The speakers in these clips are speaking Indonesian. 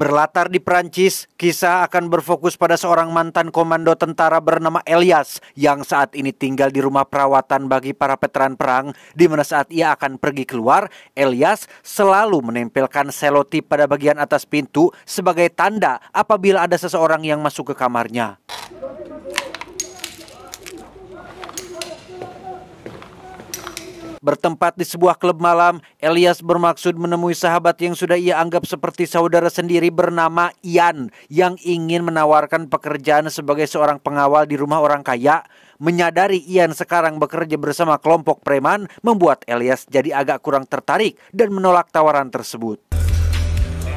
Berlatar di Prancis, kisah akan berfokus pada seorang mantan komando tentara bernama Elias yang saat ini tinggal di rumah perawatan bagi para veteran perang, di mana saat ia akan pergi keluar, Elias selalu menempelkan selotip pada bagian atas pintu sebagai tanda apabila ada seseorang yang masuk ke kamarnya. Bertempat di sebuah klub malam, Elias bermaksud menemui sahabat yang sudah ia anggap seperti saudara sendiri bernama Ian yang ingin menawarkan pekerjaan sebagai seorang pengawal di rumah orang kaya. Menyadari Ian sekarang bekerja bersama kelompok preman membuat Elias jadi agak kurang tertarik dan menolak tawaran tersebut.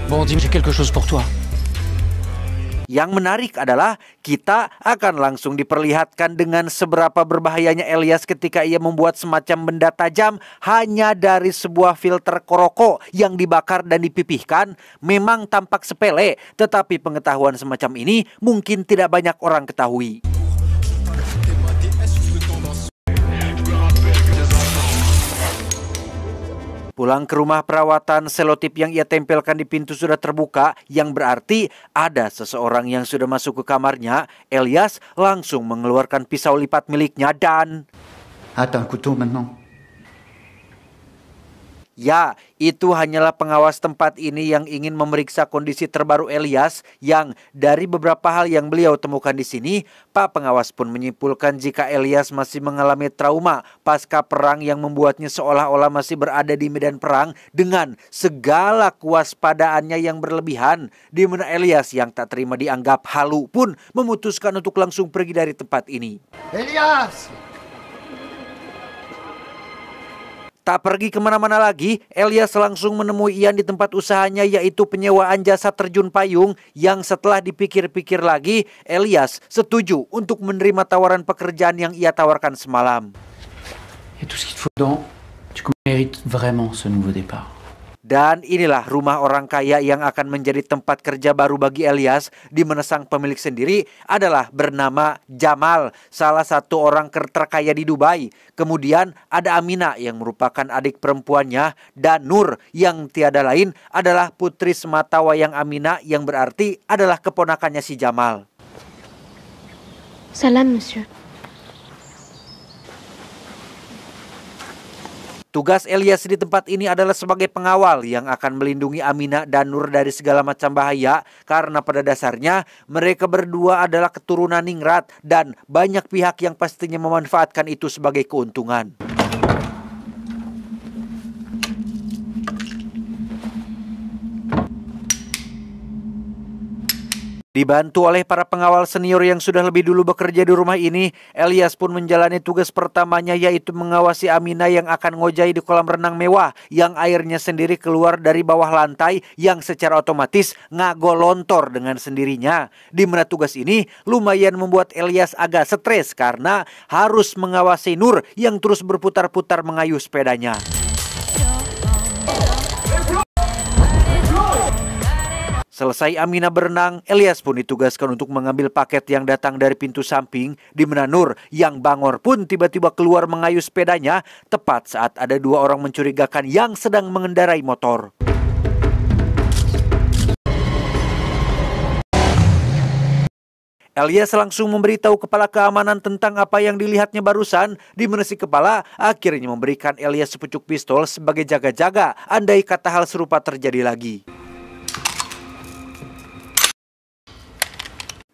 Bon, dis-moi, j'ai quelque chose pour toi. Yang menarik adalah kita akan langsung diperlihatkan dengan seberapa berbahayanya Elias ketika ia membuat semacam benda tajam hanya dari sebuah filter koroko yang dibakar dan dipipihkan. Memang tampak sepele, tetapi pengetahuan semacam ini mungkin tidak banyak orang ketahui. Pulang ke rumah perawatan, selotip yang ia tempelkan di pintu sudah terbuka, yang berarti ada seseorang yang sudah masuk ke kamarnya. Elias langsung mengeluarkan pisau lipat miliknya dan... Attends un couteau maintenant. Ya, itu hanyalah pengawas tempat ini yang ingin memeriksa kondisi terbaru Elias yang dari beberapa hal yang beliau temukan di sini, Pak Pengawas pun menyimpulkan jika Elias masih mengalami trauma pasca perang yang membuatnya seolah-olah masih berada di medan perang dengan segala kewaspadaannya yang berlebihan, di mana Elias yang tak terima dianggap halu pun memutuskan untuk langsung pergi dari tempat ini. Elias! Tak pergi kemana-mana lagi, Elias langsung menemui Ian di tempat usahanya, yaitu penyewaan jasa terjun payung, yang setelah dipikir-pikir lagi, Elias setuju untuk menerima tawaran pekerjaan yang ia tawarkan semalam. Et tout ce qu'il te faut dedans, tu mérites vraiment ce nouveau départ. Dan inilah rumah orang kaya yang akan menjadi tempat kerja baru bagi Elias, di mana sang pemilik sendiri adalah bernama Jamal, salah satu orang terkaya di Dubai. Kemudian ada Amina yang merupakan adik perempuannya, dan Nur yang tiada lain adalah putri semata wayang Amina yang berarti adalah keponakannya si Jamal. Salam, monsieur. Tugas Elias di tempat ini adalah sebagai pengawal yang akan melindungi Amina dan Nur dari segala macam bahaya, karena pada dasarnya mereka berdua adalah keturunan ningrat dan banyak pihak yang pastinya memanfaatkan itu sebagai keuntungan. Dibantu oleh para pengawal senior yang sudah lebih dulu bekerja di rumah ini, Elias pun menjalani tugas pertamanya, yaitu mengawasi Amina yang akan ngojai di kolam renang mewah yang airnya sendiri keluar dari bawah lantai yang secara otomatis ngagolontor dengan sendirinya. Di mana tugas ini lumayan membuat Elias agak stres karena harus mengawasi Nur yang terus berputar-putar mengayuh sepedanya. Selesai Amina berenang, Elias pun ditugaskan untuk mengambil paket yang datang dari pintu samping, di mana Nur yang bangor pun tiba-tiba keluar mengayuh sepedanya tepat saat ada dua orang mencurigakan yang sedang mengendarai motor. Elias langsung memberitahu kepala keamanan tentang apa yang dilihatnya barusan, di mana si kepala akhirnya memberikan Elias sepucuk pistol sebagai jaga-jaga andai kata hal serupa terjadi lagi.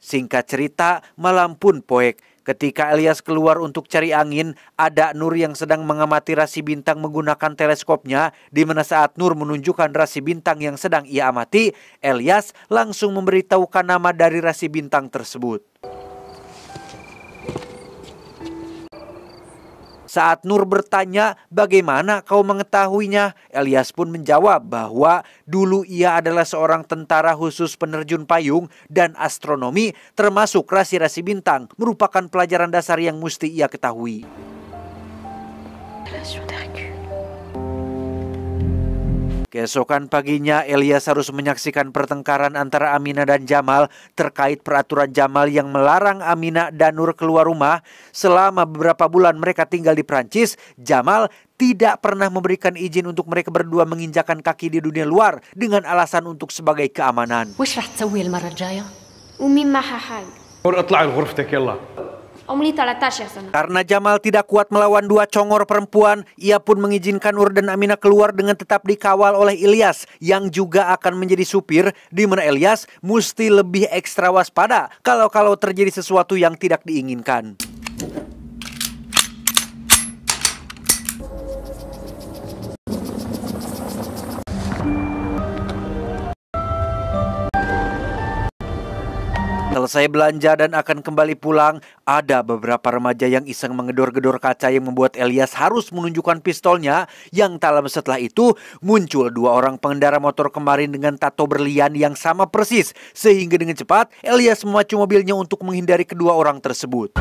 Singkat cerita, malam pun poek. Ketika Elias keluar untuk cari angin, ada Nur yang sedang mengamati rasi bintang menggunakan teleskopnya, di mana saat Nur menunjukkan rasi bintang yang sedang ia amati, Elias langsung memberitahukan nama dari rasi bintang tersebut. Saat Nur bertanya, bagaimana kau mengetahuinya? Elias pun menjawab bahwa dulu ia adalah seorang tentara khusus penerjun payung dan astronomi, termasuk rasi-rasi bintang, merupakan pelajaran dasar yang mesti ia ketahui. Keesokan paginya, Elias harus menyaksikan pertengkaran antara Aminah dan Jamal terkait peraturan Jamal yang melarang Aminah dan Nur keluar rumah. Selama beberapa bulan mereka tinggal di Prancis, Jamal tidak pernah memberikan izin untuk mereka berdua menginjakan kaki di dunia luar dengan alasan untuk sebagai keamanan. وش رح تسوي المرة الجاية؟ ومين معها حاج؟ اطلعي لغرفتك يلا. عمري 13 سنة. Karena Jamal tidak kuat melawan dua congor perempuan, ia pun mengizinkan Nur dan Aminah keluar dengan tetap dikawal oleh Ilyas yang juga akan menjadi supir, di mana Ilyas mesti lebih ekstra waspada kalau terjadi sesuatu yang tidak diinginkan. Selesai belanja dan akan kembali pulang, ada beberapa remaja yang iseng mengedor-gedor kaca yang membuat Elias harus menunjukkan pistolnya. Yang tak lama setelah itu, muncul dua orang pengendara motor kemarin dengan tato berlian yang sama persis. Sehingga dengan cepat, Elias memacu mobilnya untuk menghindari kedua orang tersebut.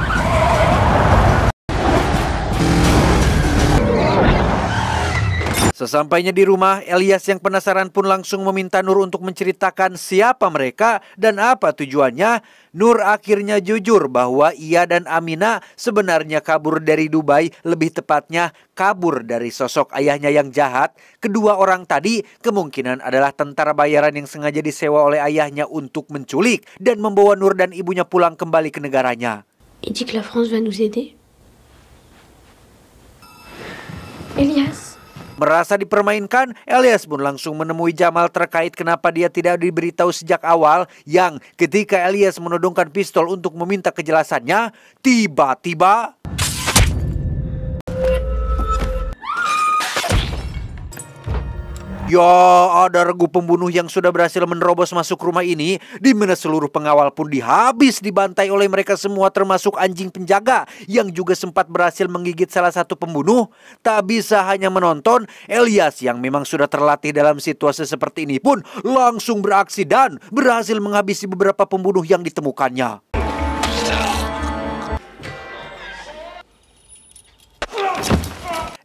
Sesampainya di rumah, Elias yang penasaran pun langsung meminta Nur untuk menceritakan siapa mereka dan apa tujuannya. Nur akhirnya jujur bahwa ia dan Aminah sebenarnya kabur dari Dubai, lebih tepatnya kabur dari sosok ayahnya yang jahat. Kedua orang tadi kemungkinan adalah tentara bayaran yang sengaja disewa oleh ayahnya untuk menculik dan membawa Nur dan ibunya pulang kembali ke negaranya. Il dit que la France va nous aider. Elias. Merasa dipermainkan, Elias pun langsung menemui Jamal terkait kenapa dia tidak diberitahu sejak awal, yang ketika Elias menodongkan pistol untuk meminta kejelasannya, tiba-tiba ya, ada regu pembunuh yang sudah berhasil menerobos masuk rumah ini, di mana seluruh pengawal pun dihabis dibantai oleh mereka semua, termasuk anjing penjaga yang juga sempat berhasil menggigit salah satu pembunuh. Tak bisa hanya menonton, Elias yang memang sudah terlatih dalam situasi seperti ini pun langsung beraksi dan berhasil menghabisi beberapa pembunuh yang ditemukannya.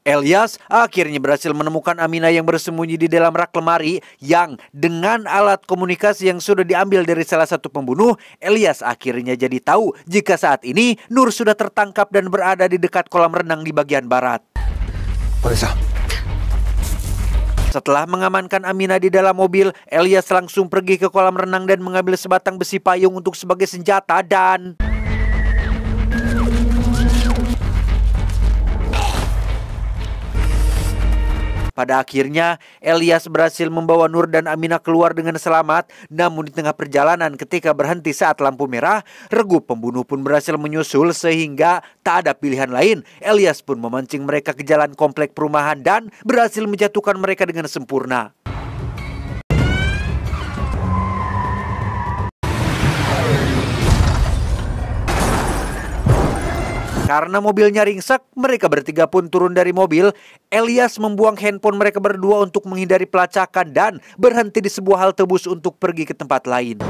Elias akhirnya berhasil menemukan Aminah yang bersembunyi di dalam rak lemari, yang dengan alat komunikasi yang sudah diambil dari salah satu pembunuh, Elias akhirnya jadi tahu jika saat ini Nur sudah tertangkap dan berada di dekat kolam renang di bagian barat. Setelah mengamankan Aminah di dalam mobil, Elias langsung pergi ke kolam renang dan mengambil sebatang besi payung untuk sebagai senjata dan pada akhirnya, Elias berhasil membawa Nur dan Aminah keluar dengan selamat. Namun di tengah perjalanan ketika berhenti saat lampu merah, regu pembunuh pun berhasil menyusul sehingga tak ada pilihan lain. Elias pun memancing mereka ke jalan komplek perumahan dan berhasil menjatuhkan mereka dengan sempurna. Karena mobilnya ringsek, mereka bertiga pun turun dari mobil. Elias membuang handphone mereka berdua untuk menghindari pelacakan dan berhenti di sebuah halte bus untuk pergi ke tempat lain.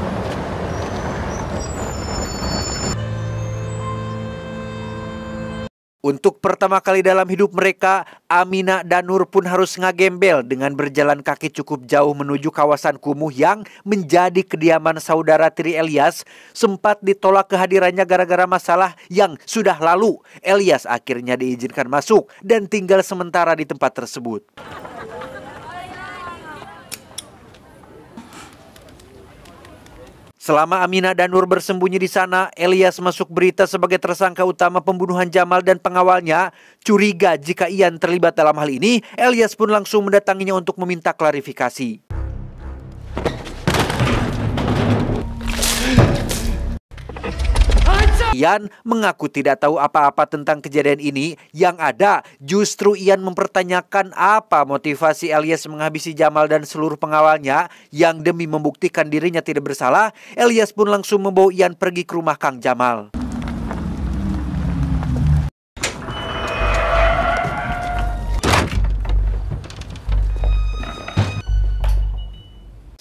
Untuk pertama kali dalam hidup mereka, Aminah dan Nur pun harus ngagembel dengan berjalan kaki cukup jauh menuju kawasan kumuh yang menjadi kediaman saudara tiri Elias. Sempat ditolak kehadirannya gara-gara masalah yang sudah lalu. Elias akhirnya diizinkan masuk dan tinggal sementara di tempat tersebut. Selama Aminah dan Nur bersembunyi di sana, Elias masuk berita sebagai tersangka utama pembunuhan Jamal dan pengawalnya. Curiga jika Ian terlibat dalam hal ini, Elias pun langsung mendatanginya untuk meminta klarifikasi. Ian mengaku tidak tahu apa-apa tentang kejadian ini. Yang ada, justru Ian mempertanyakan apa motivasi Elias menghabisi Jamal dan seluruh pengawalnya. Yang demi membuktikan dirinya tidak bersalah, Elias pun langsung membawa Ian pergi ke rumah Kang Jamal.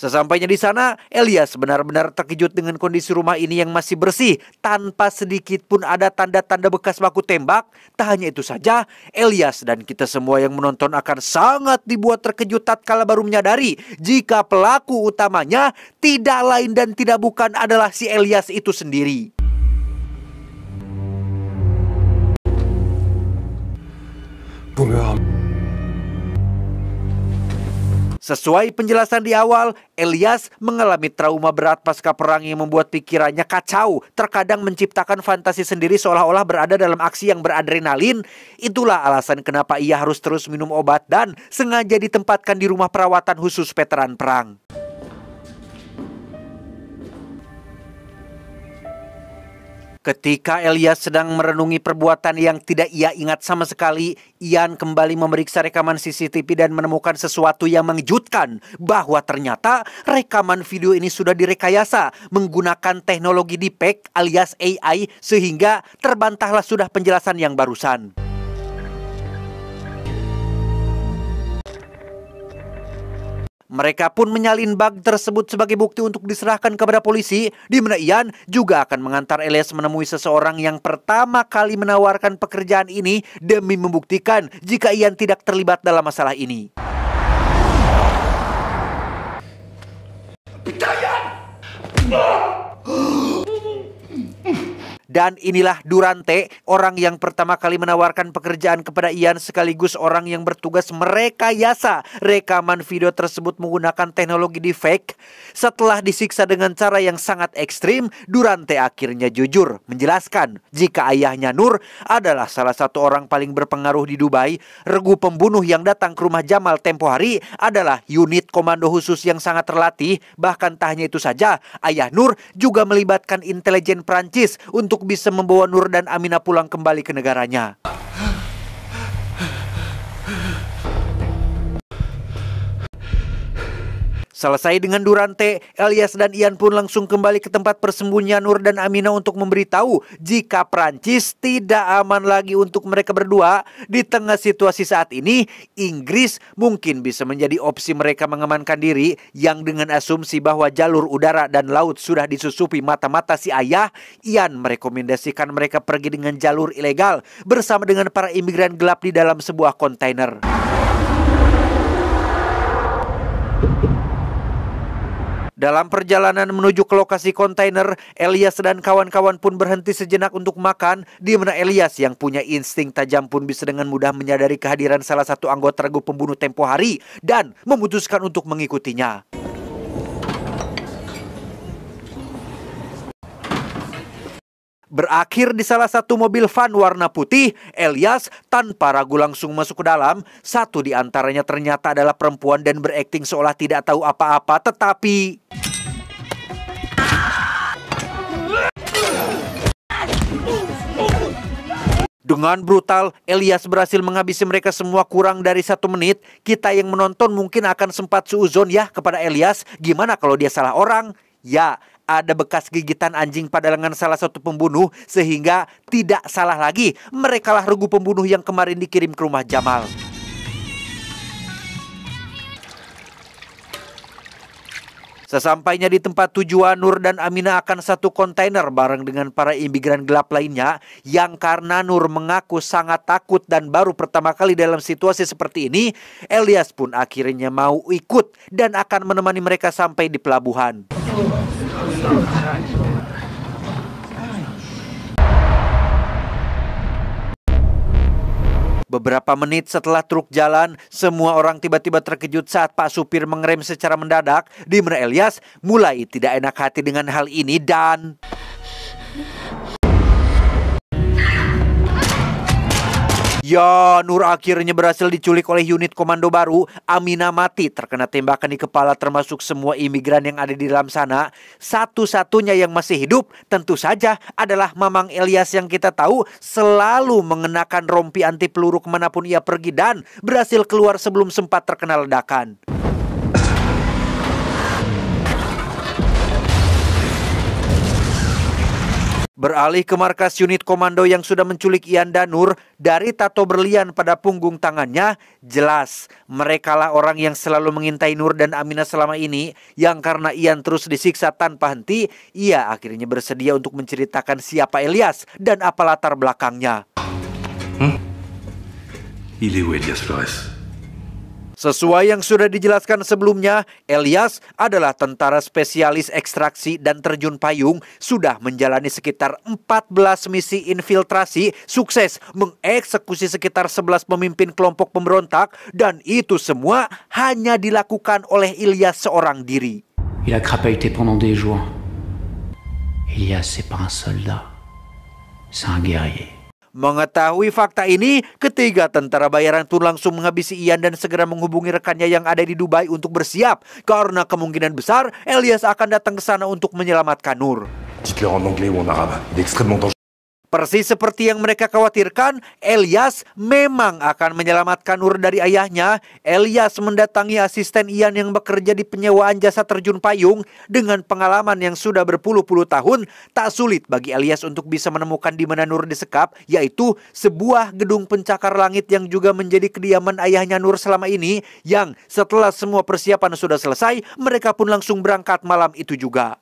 Sesampainya di sana, Elias benar-benar terkejut dengan kondisi rumah ini yang masih bersih, tanpa sedikit pun ada tanda-tanda bekas baku tembak. Tak hanya itu saja, Elias dan kita semua yang menonton akan sangat dibuat terkejut tatkala baru menyadari jika pelaku utamanya tidak lain dan tidak bukan adalah si Elias itu sendiri. Sesuai penjelasan di awal, Elias mengalami trauma berat pasca perang yang membuat pikirannya kacau, terkadang menciptakan fantasi sendiri seolah-olah berada dalam aksi yang beradrenalin. Itulah alasan kenapa ia harus terus minum obat dan sengaja ditempatkan di rumah perawatan khusus veteran perang. Ketika Elias sedang merenungi perbuatan yang tidak ia ingat sama sekali, Ian kembali memeriksa rekaman CCTV dan menemukan sesuatu yang mengejutkan, bahwa ternyata rekaman video ini sudah direkayasa menggunakan teknologi deepfake alias AI, sehingga terbantahlah sudah penjelasan yang barusan. Mereka pun menyalin bug tersebut sebagai bukti untuk diserahkan kepada polisi, di mana Ian juga akan mengantar Elias menemui seseorang yang pertama kali menawarkan pekerjaan ini demi membuktikan jika Ian tidak terlibat dalam masalah ini. Dan inilah Durante, orang yang pertama kali menawarkan pekerjaan kepada Ian sekaligus orang yang bertugas merekayasa rekaman video tersebut menggunakan teknologi deepfake. Setelah disiksa dengan cara yang sangat ekstrim, Durante akhirnya jujur menjelaskan jika ayahnya Nur adalah salah satu orang paling berpengaruh di Dubai. Regu pembunuh yang datang ke rumah Jamal tempo hari adalah unit komando khusus yang sangat terlatih. Bahkan tak hanya itu saja, ayah Nur juga melibatkan intelijen Prancis untuk bisa membawa Nur dan Aminah pulang kembali ke negaranya. Selesai dengan Durante, Elias dan Ian pun langsung kembali ke tempat persembunyian Nur dan Aminah untuk memberitahu jika Prancis tidak aman lagi untuk mereka berdua. Di tengah situasi saat ini, Inggris mungkin bisa menjadi opsi mereka mengamankan diri, yang dengan asumsi bahwa jalur udara dan laut sudah disusupi mata-mata si ayah. Ian merekomendasikan mereka pergi dengan jalur ilegal bersama dengan para imigran gelap di dalam sebuah kontainer. Dalam perjalanan menuju ke lokasi kontainer, Elias dan kawan-kawan pun berhenti sejenak untuk makan, di mana Elias yang punya insting tajam pun bisa dengan mudah menyadari kehadiran salah satu anggota regu pembunuh tempo hari dan memutuskan untuk mengikutinya. Berakhir di salah satu mobil van warna putih, Elias tanpa ragu langsung masuk ke dalam. Satu di antaranya ternyata adalah perempuan dan berakting seolah tidak tahu apa-apa, tetapi dengan brutal, Elias berhasil menghabisi mereka semua kurang dari 1 menit. Kita yang menonton mungkin akan sempat suuzon ya kepada Elias. Gimana kalau dia salah orang? Ya, ada bekas gigitan anjing pada lengan salah satu pembunuh, sehingga tidak salah lagi, merekalah regu pembunuh yang kemarin dikirim ke rumah Jamal. Sesampainya di tempat tujuan, Nur dan Aminah akan satu kontainer bareng dengan para imigran gelap lainnya, yang karena Nur mengaku sangat takut dan baru pertama kali dalam situasi seperti ini, Elias pun akhirnya mau ikut dan akan menemani mereka sampai di pelabuhan. Beberapa menit setelah truk jalan, semua orang tiba-tiba terkejut saat Pak supir mengerem secara mendadak, di mana Elias mulai tidak enak hati dengan hal ini dan ya, Nur akhirnya berhasil diculik oleh unit komando baru. Aminah mati terkena tembakan di kepala, termasuk semua imigran yang ada di dalam sana. Satu-satunya yang masih hidup tentu saja adalah Mamang Elias yang kita tahu selalu mengenakan rompi anti peluru kemanapun ia pergi dan berhasil keluar sebelum sempat terkena ledakan. Beralih ke markas unit komando yang sudah menculik Ian dan Nur, dari tato berlian pada punggung tangannya, jelas merekalah orang yang selalu mengintai Nur dan Aminah selama ini, yang karena Ian terus disiksa tanpa henti, ia akhirnya bersedia untuk menceritakan siapa Elias dan apa latar belakangnya. Il est où Elias Flores? Sesuai yang sudah dijelaskan sebelumnya, Elias adalah tentara spesialis ekstraksi dan terjun payung, sudah menjalani sekitar 14 misi infiltrasi, sukses mengeksekusi sekitar 11 pemimpin kelompok pemberontak, dan itu semua hanya dilakukan oleh Elias seorang diri. Il a crapahuté pendant des jours. Elias, c'est pas un soldat, c'est un guerrier. Mengetahui fakta ini, ketiga tentara bayaran pun langsung menghabisi Ian dan segera menghubungi rekannya yang ada di Dubai untuk bersiap, karena kemungkinan besar Elias akan datang ke sana untuk menyelamatkan Nur. Dites-leur en anglais ou en arabe. Il est extrêmement dangereux. Persis seperti yang mereka khawatirkan, Elias memang akan menyelamatkan Nur dari ayahnya. Elias mendatangi asisten Ian yang bekerja di penyewaan jasa terjun payung. Dengan pengalaman yang sudah berpuluh-puluh tahun, tak sulit bagi Elias untuk bisa menemukan di mana Nur disekap, yaitu sebuah gedung pencakar langit yang juga menjadi kediaman ayahnya Nur selama ini, yang setelah semua persiapan sudah selesai, mereka pun langsung berangkat malam itu juga.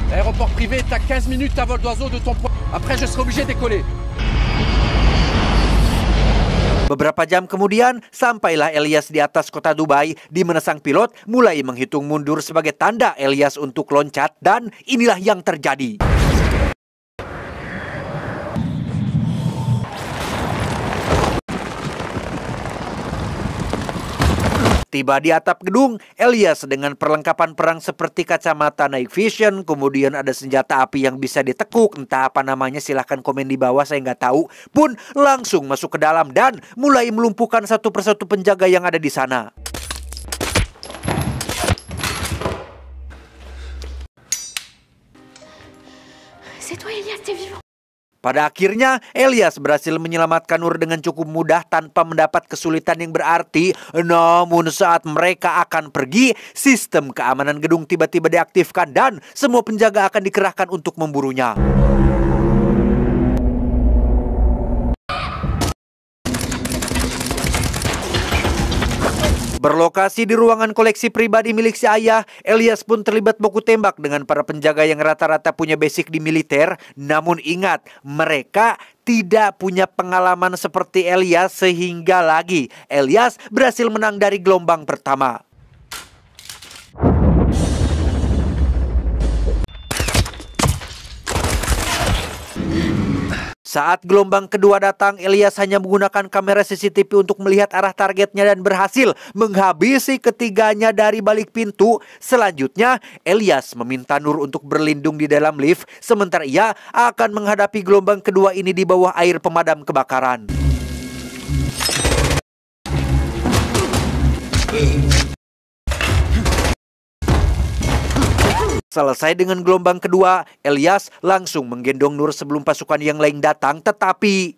Aéroport privé est à 15 minutes à vol d'oiseau de ton point. Après, je serai obligé de décoller. Beberapa jam kemudian, sampailah Elias di atas kota Dubai, di mana sang pilot mulai menghitung mundur sebagai tanda Elias untuk loncat, dan inilah yang terjadi. Tiba di atap gedung, Elias dengan perlengkapan perang seperti kacamata night vision, kemudian ada senjata api yang bisa ditekuk, entah apa namanya, silahkan komen di bawah, saya nggak tahu, pun langsung masuk ke dalam dan mulai melumpuhkan satu persatu penjaga yang ada di sana. C'est toi, Elias, t'es vivant. Pada akhirnya, Elias berhasil menyelamatkan Nur dengan cukup mudah tanpa mendapat kesulitan yang berarti. Namun saat mereka akan pergi, sistem keamanan gedung tiba-tiba diaktifkan dan semua penjaga akan dikerahkan untuk memburunya. Berlokasi di ruangan koleksi pribadi milik si ayah, Elias pun terlibat baku tembak dengan para penjaga yang rata-rata punya basic di militer. Namun ingat, mereka tidak punya pengalaman seperti Elias, sehingga lagi Elias berhasil menang dari gelombang pertama. Saat gelombang kedua datang, Elias hanya menggunakan kamera CCTV untuk melihat arah targetnya dan berhasil menghabisi ketiganya dari balik pintu. Selanjutnya, Elias meminta Nur untuk berlindung di dalam lift, sementara ia akan menghadapi gelombang kedua ini di bawah air pemadam kebakaran. Selesai dengan gelombang kedua, Elias langsung menggendong Nur sebelum pasukan yang lain datang, tetapi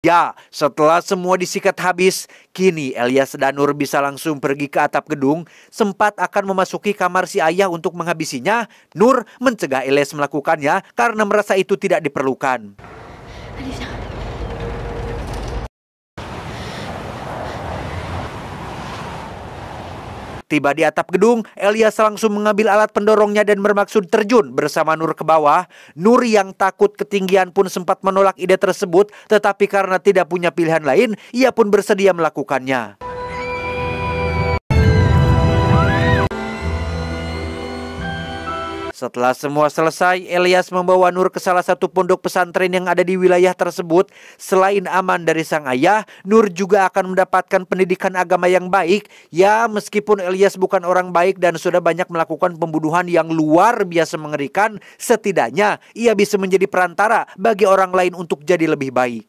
ya, setelah semua disikat habis, kini Elias dan Nur bisa langsung pergi ke atap gedung. Sempat akan memasuki kamar si ayah untuk menghabisinya, Nur mencegah Elias melakukannya karena merasa itu tidak diperlukan. Tiba di atap gedung, Elias langsung mengambil alat pendorongnya dan bermaksud terjun bersama Nur ke bawah. Nur yang takut ketinggian pun sempat menolak ide tersebut, tetapi karena tidak punya pilihan lain, ia pun bersedia melakukannya. Setelah semua selesai, Elias membawa Nur ke salah satu pondok pesantren yang ada di wilayah tersebut. Selain aman dari sang ayah, Nur juga akan mendapatkan pendidikan agama yang baik. Ya, meskipun Elias bukan orang baik dan sudah banyak melakukan pembunuhan yang luar biasa mengerikan, setidaknya ia bisa menjadi perantara bagi orang lain untuk jadi lebih baik.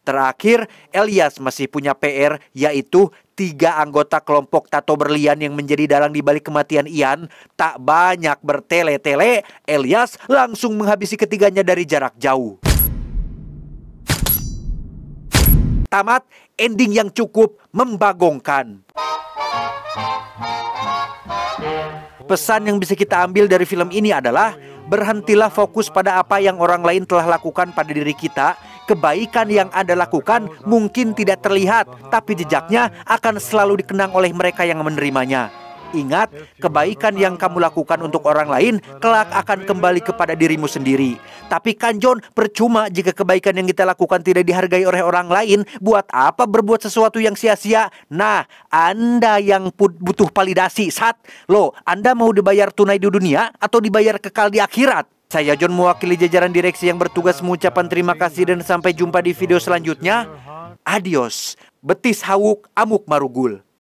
Terakhir, Elias masih punya PR, yaitu 3 anggota kelompok tato berlian yang menjadi dalang di balik kematian Ian. Tak banyak bertele-tele, Elias langsung menghabisi ketiganya dari jarak jauh. Tamat, ending yang cukup membagongkan. Pesan yang bisa kita ambil dari film ini adalah berhentilah fokus pada apa yang orang lain telah lakukan pada diri kita. Kebaikan yang Anda lakukan mungkin tidak terlihat, tapi jejaknya akan selalu dikenang oleh mereka yang menerimanya. Ingat, kebaikan yang kamu lakukan untuk orang lain kelak akan kembali kepada dirimu sendiri. Tapi kan John, percuma jika kebaikan yang kita lakukan tidak dihargai oleh orang lain. Buat apa berbuat sesuatu yang sia-sia? Nah, Anda yang butuh validasi, Sat. Loh, Anda mau dibayar tunai di dunia atau dibayar kekal di akhirat? Saya John mewakili jajaran direksi yang bertugas mengucapkan terima kasih dan sampai jumpa di video selanjutnya. Adios. Betis hawuk amuk marugul.